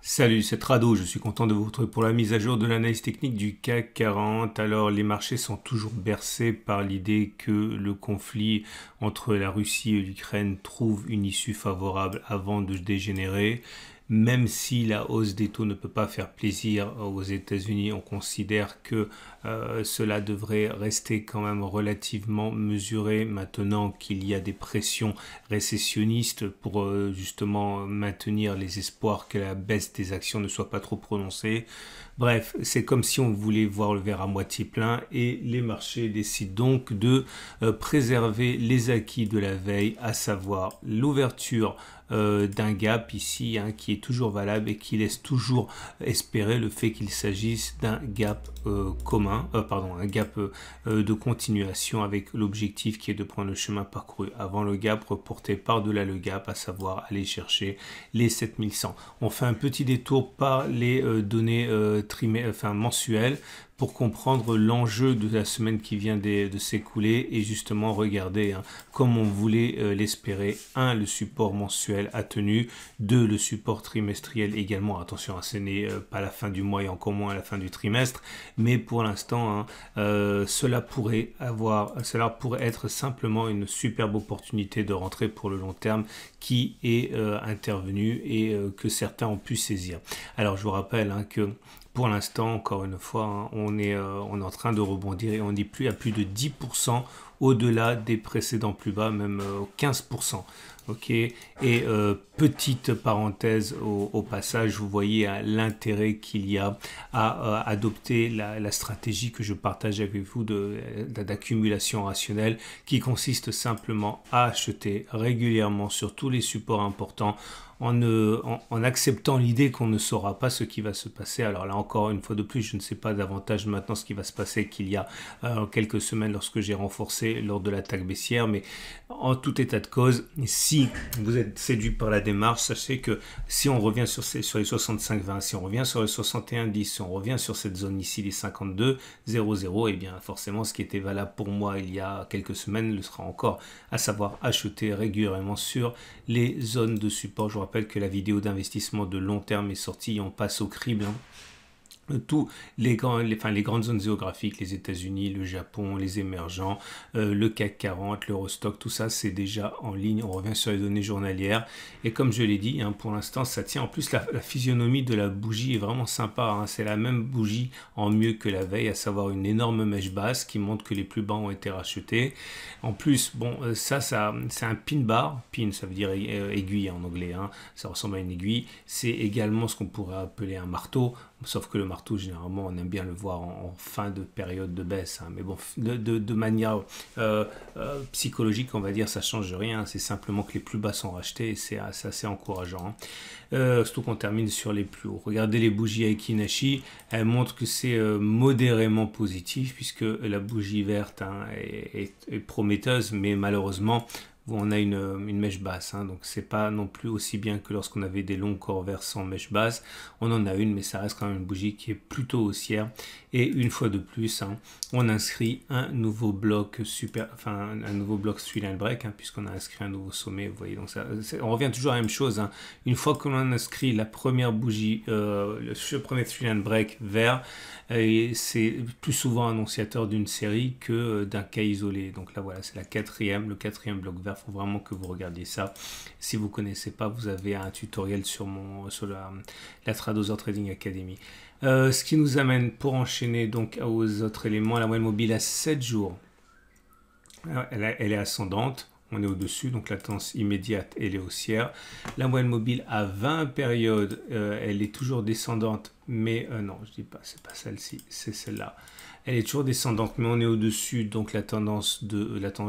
Salut, c'est Rado, je suis content de vous retrouver pour la mise à jour de l'analyse technique du CAC 40. Alors les marchés sont toujours bercés par l'idée que le conflit entre la Russie et l'Ukraine trouve une issue favorable avant de dégénérer. Même si la hausse des taux ne peut pas faire plaisir aux États-Unis, on considère que cela devrait rester quand même relativement mesuré maintenant qu'il y a des pressions récessionnistes pour justement maintenir les espoirs que la baisse des actions ne soit pas trop prononcée. Bref, c'est comme si on voulait voir le verre à moitié plein et les marchés décident donc de préserver les acquis de la veille, à savoir l'ouverture d'un gap ici qui est toujours valable et qui laisse toujours espérer le fait qu'il s'agisse d'un gap un gap de continuation avec l'objectif qui est de prendre le chemin parcouru avant le gap, reporter par-delà le gap, à savoir aller chercher les 7100. On fait un petit détour par les données mensuelles pour comprendre l'enjeu de la semaine qui vient de s'écouler et justement regarder comme on voulait l'espérer. 1. Le support mensuel a tenu. 2. Le support trimestriel également. Attention, ce n'est pas la fin du mois et encore moins à la fin du trimestre, mais pour l'instant, cela pourrait être simplement une superbe opportunité de rentrée pour le long terme qui est intervenue et que certains ont pu saisir. Alors je vous rappelle que pour l'instant, encore une fois, on est en train de rebondir et on dit plus à plus de 10% au-delà des précédents plus bas, même 15%. Ok, et petite parenthèse au passage, vous voyez l'intérêt qu'il y a à adopter la stratégie que je partage avec vous d'accumulation rationnelle qui consiste simplement à acheter régulièrement sur tous les supports importants en acceptant l'idée qu'on ne saura pas ce qui va se passer. Alors là encore une fois de plus, je ne sais pas davantage maintenant ce qui va se passer qu'il y a quelques semaines lorsque j'ai renforcé lors de l'attaque baissière, mais en tout état de cause, si vous êtes séduit par la démarche, sachez que si on revient sur les 65-20, si on revient sur les 61-10, si on revient sur cette zone ici, les 52-00, et bien forcément ce qui était valable pour moi il y a quelques semaines le sera encore, à savoir acheter régulièrement sur les zones de support. Je vous rappelle que la vidéo d'investissement de long terme est sortie, on passe au crible. Tous les grandes zones géographiques, les États-Unis, le Japon, les émergents, le CAC 40, l'Eurostock, tout ça c'est déjà en ligne. On revient sur les données journalières et comme je l'ai dit, pour l'instant ça tient. En plus la physionomie de la bougie est vraiment sympa, c'est la même bougie en mieux que la veille, à savoir une énorme mèche basse qui montre que les plus bas ont été rachetés. En plus, bon, ça c'est un pin bar, pin ça veut dire aiguille en anglais, ça ressemble à une aiguille. C'est également ce qu'on pourrait appeler un marteau. Sauf que le marteau, généralement, on aime bien le voir en fin de période de baisse. Mais bon, de manière psychologique, on va dire, ça ne change rien. C'est simplement que les plus bas sont rachetés et c'est assez encourageant. Surtout qu'on termine sur les plus hauts. Regardez les bougies Aiki-Nashi. Elles montrent que c'est modérément positif puisque la bougie verte est prometteuse, mais malheureusement, on a une mèche basse, donc c'est pas non plus aussi bien que lorsqu'on avait des longs corps verts sans mèche basse. On en a une, mais ça reste quand même une bougie qui est plutôt haussière. Et une fois de plus, on inscrit un nouveau bloc un nouveau bloc Swing Break, puisqu'on a inscrit un nouveau sommet. Vous voyez, donc on revient toujours à la même chose. Une fois que l'on inscrit la première bougie, le premier Swing Break vert, c'est plus souvent annonciateur d'une série que d'un cas isolé. Donc là, voilà, c'est le quatrième bloc vert. Il faut vraiment que vous regardiez ça. Si vous ne connaissez pas, vous avez un tutoriel sur la Tradozer Trading Academy. Ce qui nous amène pour enchaîner donc aux autres éléments. La moyenne mobile à 7 jours, elle est ascendante. On est au-dessus, donc la tendance immédiate, elle est haussière. La moyenne mobile à 20 périodes, elle est toujours descendante, mais non, je dis pas, c'est pas celle-ci, c'est celle-là. Elle est toujours descendante, mais on est au-dessus, donc la tendance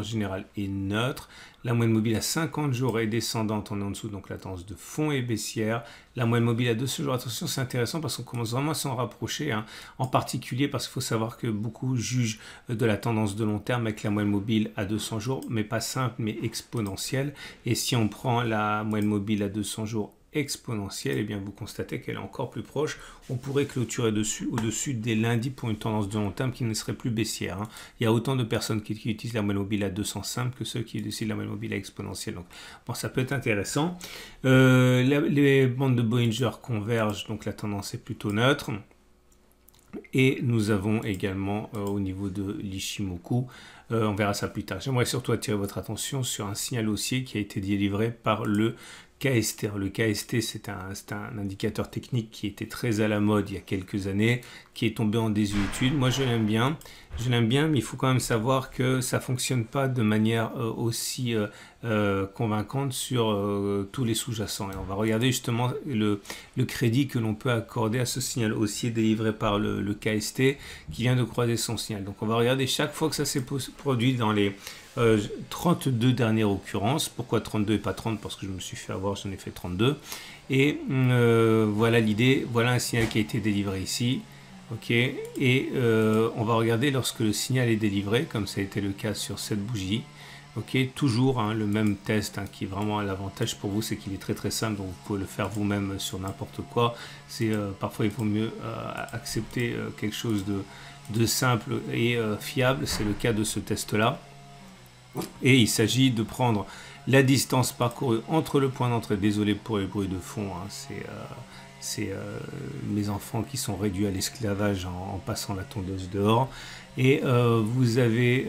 générale est neutre. La moyenne mobile à 50 jours est descendante, on est en dessous, donc la tendance de fond est baissière. La moyenne mobile à 200 jours, attention, c'est intéressant parce qu'on commence vraiment à s'en rapprocher, en particulier parce qu'il faut savoir que beaucoup jugent de la tendance de long terme avec la moyenne mobile à 200 jours, mais pas simple, mais exponentielle. Et si on prend la moyenne mobile à 200 jours exponentielle, et bien vous constatez qu'elle est encore plus proche. On pourrait clôturer au-dessus dès lundi pour une tendance de long terme qui ne serait plus baissière. Il y a autant de personnes qui utilisent la moyenne mobile à 200 simples que ceux qui utilisent la moyenne mobile à exponentielle. Donc, bon, ça peut être intéressant. Les bandes de Bollinger convergent, donc la tendance est plutôt neutre. Et nous avons également au niveau de l'Ichimoku, on verra ça plus tard. J'aimerais surtout attirer votre attention sur un signal haussier qui a été délivré par le KST. Alors, le KST, c'est un indicateur technique qui était très à la mode il y a quelques années, qui est tombé en désuétude. Moi, je l'aime bien, mais il faut quand même savoir que ça ne fonctionne pas de manière aussi convaincante sur tous les sous-jacents. Et on va regarder justement le crédit que l'on peut accorder à ce signal haussier délivré par le KST qui vient de croiser son signal. Donc, on va regarder chaque fois que ça s'est produit dans les 32 dernières occurrences. Pourquoi 32 et pas 30? Parce que je me suis fait avoir, j'en ai fait 32. Et voilà l'idée, voilà un signal qui a été délivré ici. Ok, et on va regarder lorsque le signal est délivré, comme ça a été le cas sur cette bougie. Ok, toujours le même test qui est vraiment l'avantage pour vous, c'est qu'il est très très simple, donc vous pouvez le faire vous-même sur n'importe quoi. Parfois il vaut mieux accepter quelque chose de simple et fiable, c'est le cas de ce test-là. Et il s'agit de prendre la distance parcourue entre le point d'entrée. Désolé pour les bruits de fond, c'est mes enfants qui sont réduits à l'esclavage en passant la tondeuse dehors. Et vous avez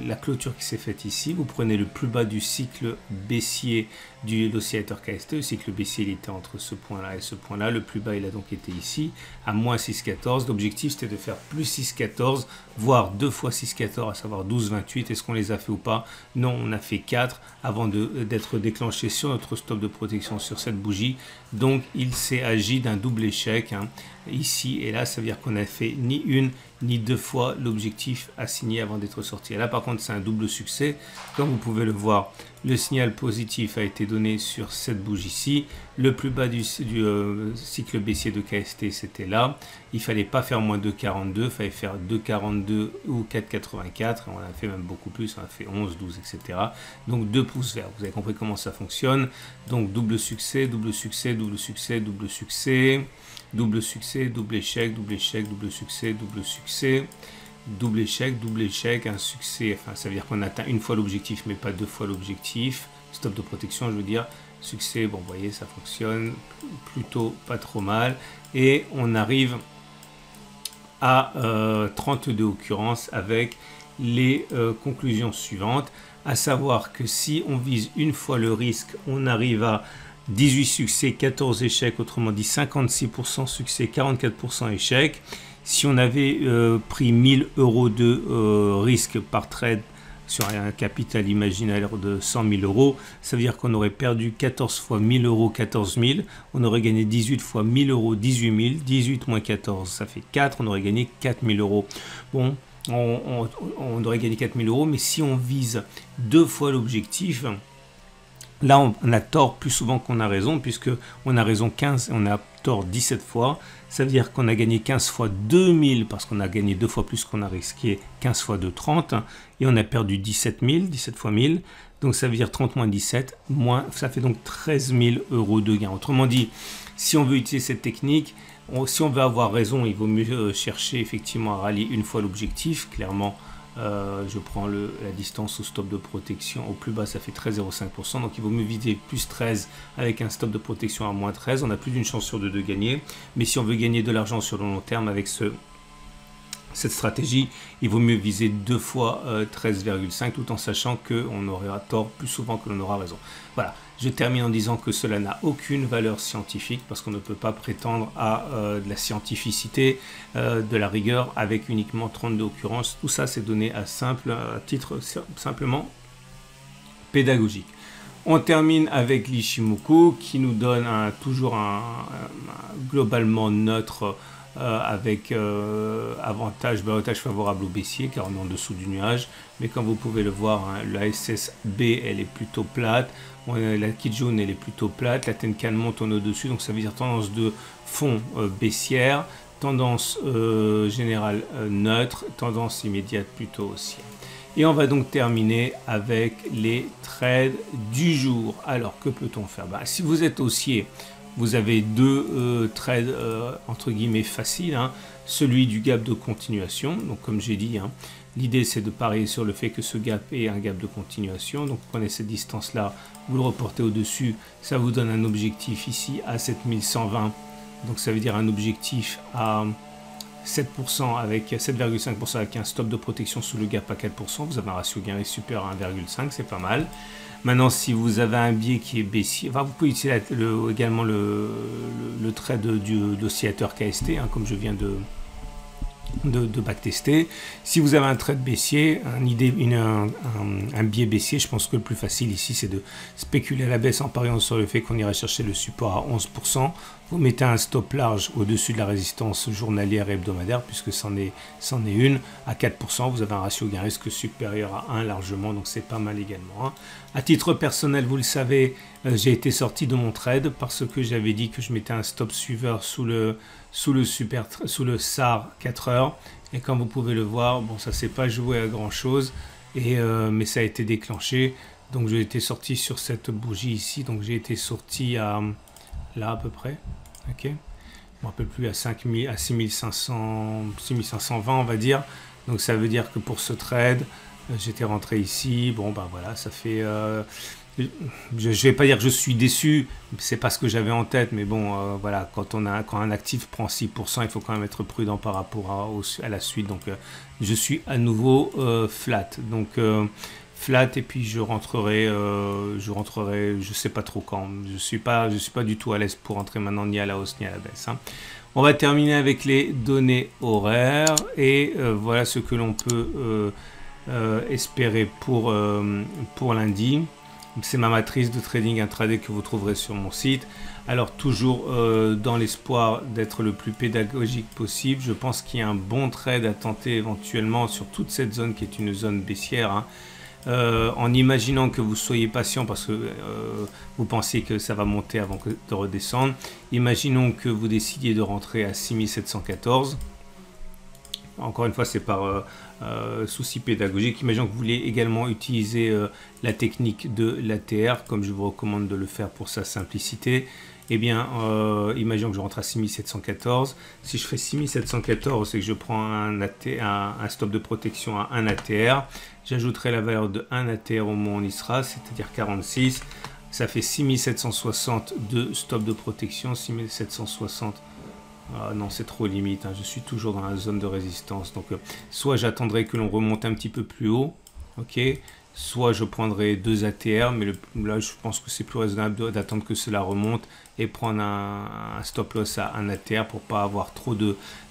la clôture qui s'est faite ici. Vous prenez le plus bas du cycle baissier de l'oscillateur KST. Le cycle baissier il était entre ce point-là et ce point-là. Le plus bas il a donc été ici à moins 6,14. L'objectif c'était de faire plus 6,14, voire 2 fois 6,14, à savoir 12,28. Est-ce qu'on les a fait ou pas? Non, on a fait 4 avant d'être déclenché sur notre stop de protection sur cette bougie. Donc il s'est agi d'un double échec ici et là. Ça veut dire qu'on a fait ni une ni deux fois l'objectif assigné avant d'être sorti. Et là par contre c'est un double succès. Comme vous pouvez le voir, le signal positif a été donné sur cette bougie-ci. Le plus bas du cycle baissier de KST c'était là. Il fallait pas faire moins de 42, il fallait faire 2,42 ou 4,84. On a fait même beaucoup plus, on a fait 11, 12, etc. Donc 2 pouces verts. Vous avez compris comment ça fonctionne. Donc double succès, double succès, double succès, double succès. Double succès, double échec, double échec, double succès, double succès, double échec, un succès. Enfin, ça veut dire qu'on atteint une fois l'objectif, mais pas deux fois l'objectif. Stop de protection, je veux dire. Succès, bon, vous voyez, ça fonctionne plutôt pas trop mal. Et on arrive à 32 occurrences avec les conclusions suivantes. À savoir que si on vise une fois le risque, on arrive à 18 succès, 14 échecs, autrement dit 56% succès, 44% échecs. Si on avait pris 1000 € de risque par trade sur un capital imaginaire de 100 000 €, ça veut dire qu'on aurait perdu 14 fois 1000 €, 14 000. On aurait gagné 18 fois 1000 €, 18 000. 18 moins 14, ça fait 4. On aurait gagné 4000 €. Bon, on aurait gagné 4000 €, mais si on vise deux fois l'objectif, là, on a tort plus souvent qu'on a raison, puisque on a raison 15 et on a tort 17 fois. Ça veut dire qu'on a gagné 15 fois 2000 parce qu'on a gagné 2 fois plus qu'on a risqué, 15 fois 2, 30. Et on a perdu 17 000, 17 fois 1000. Donc ça veut dire 30 moins 17, ça fait donc 13 000 € de gain. Autrement dit, si on veut utiliser cette technique, si on veut avoir raison, il vaut mieux chercher effectivement à rallier une fois l'objectif, clairement. Je prends la distance au stop de protection au plus bas, ça fait 13,05%, donc il vaut mieux viser plus 13 avec un stop de protection à moins 13. On a plus d'une chance sur deux de gagner, mais si on veut gagner de l'argent sur le long terme avec cette stratégie, il vaut mieux viser 2 fois 13,5 tout en sachant qu'on aura tort plus souvent que l'on aura raison. Voilà, je termine en disant que cela n'a aucune valeur scientifique parce qu'on ne peut pas prétendre à de la scientificité, de la rigueur avec uniquement 32 occurrences. Tout ça c'est donné à titre simplement pédagogique. On termine avec l'Ichimoku qui nous donne toujours un globalement neutre avec avantage favorable au baissier car on est en dessous du nuage, mais comme vous pouvez le voir, la SSB elle est plutôt plate, la Kijun elle est plutôt plate, la Tenkan monte en au-dessus, donc ça veut dire tendance de fond baissière, tendance générale neutre, tendance immédiate plutôt haussière. Et on va donc terminer avec les trades du jour. Alors, que peut-on faire? Si vous êtes haussier, vous avez deux trades entre guillemets faciles, hein. Celui du gap de continuation, donc comme j'ai dit, hein, l'idée c'est de parier sur le fait que ce gap est un gap de continuation. Donc prenez cette distance là, vous le reportez au dessus, ça vous donne un objectif ici à 7120, donc ça veut dire un objectif à 7% avec 7,5% avec un stop de protection sous le gap à 4%. Vous avez un ratio gain risque supérieur à 1,5, c'est pas mal. Maintenant, si vous avez un biais qui est baissier, enfin, vous pouvez utiliser également le trade d'oscillateur KST, hein, comme je viens de backtester. Si vous avez un trade baissier, un biais baissier, je pense que le plus facile ici, c'est de spéculer à la baisse en pariant sur le fait qu'on ira chercher le support à 11%. Vous mettez un stop large au-dessus de la résistance journalière et hebdomadaire, puisque c'en est une. À 4%, vous avez un ratio gain risque supérieur à 1 largement, donc c'est pas mal également, hein. À titre personnel, vous le savez, j'ai été sorti de mon trade parce que j'avais dit que je mettais un stop suiveur sous le SAR 4 heures. Et comme vous pouvez le voir, bon, ça s'est pas joué à grand chose, mais ça a été déclenché. Donc j'ai été sorti sur cette bougie ici, donc j'ai été sorti à là à peu près, ok, je me rappelle plus, à 6520 on va dire. Donc ça veut dire que pour ce trade j'étais rentré ici. Bon voilà, ça fait je vais pas dire que je suis déçu, c'est pas ce que j'avais en tête, mais bon, voilà, quand un actif prend 6%, il faut quand même être prudent par rapport à la suite. Donc je suis à nouveau flat, donc flat, et puis je rentrerai, je sais pas trop quand. Je suis pas du tout à l'aise pour rentrer maintenant, ni à la hausse ni à la baisse, hein. On va terminer avec les données horaires, et voilà ce que l'on peut espérer pour lundi. C'est ma matrice de trading intraday que vous trouverez sur mon site. Alors toujours dans l'espoir d'être le plus pédagogique possible, je pense qu'il y a un bon trade à tenter éventuellement sur toute cette zone qui est une zone baissière, hein. En imaginant que vous soyez patient parce que vous pensiez que ça va monter avant de redescendre. Imaginons que vous décidiez de rentrer à 6714. Encore une fois, c'est par souci pédagogique. Imaginons que vous voulez également utiliser la technique de l'ATR, comme je vous recommande de le faire pour sa simplicité. Eh bien, imaginons que je rentre à 6714. Si je fais 6714, c'est que je prends un stop de protection à 1 ATR. J'ajouterai la valeur de 1 ATR au moment où on y sera, c'est-à-dire 46. Ça fait 6760 de stop de protection. 6760. Ah non, c'est trop limite, hein. Je suis toujours dans la zone de résistance. Donc, soit j'attendrai que l'on remonte un petit peu plus haut, ok, soit je prendrai 2 ATR, mais là, je pense que c'est plus raisonnable d'attendre que cela remonte et prendre un stop loss à 1 ATR pour pas avoir trop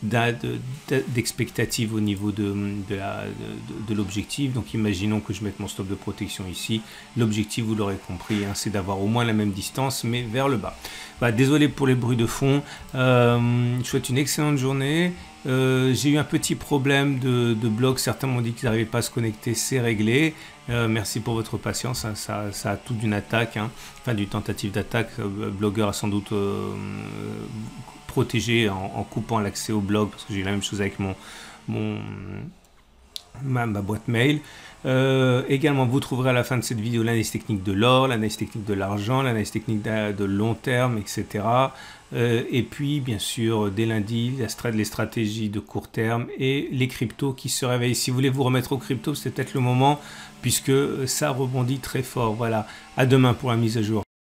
d'expectatives au niveau de l'objectif. Donc, imaginons que je mette mon stop de protection ici. L'objectif, vous l'aurez compris, hein, c'est d'avoir au moins la même distance, mais vers le bas. Désolé pour les bruits de fond. Je souhaite une excellente journée. J'ai eu un petit problème de blog. Certains m'ont dit qu'ils n'arrivaient pas à se connecter. C'est réglé. Merci pour votre patience, hein. Ça a tout d'une attaque, hein. Enfin d'une tentative d'attaque. Blogueur a sans doute protégé en coupant l'accès au blog, parce que j'ai eu la même chose avec ma boîte mail. Également, vous trouverez à la fin de cette vidéo l'analyse technique de l'or, l'analyse technique de l'argent, l'analyse technique de long terme, etc. Et puis, bien sûr, dès lundi, les stratégies de court terme et les cryptos qui se réveillent. Si vous voulez vous remettre aux cryptos, c'est peut-être le moment, puisque ça rebondit très fort. Voilà, à demain pour la mise à jour.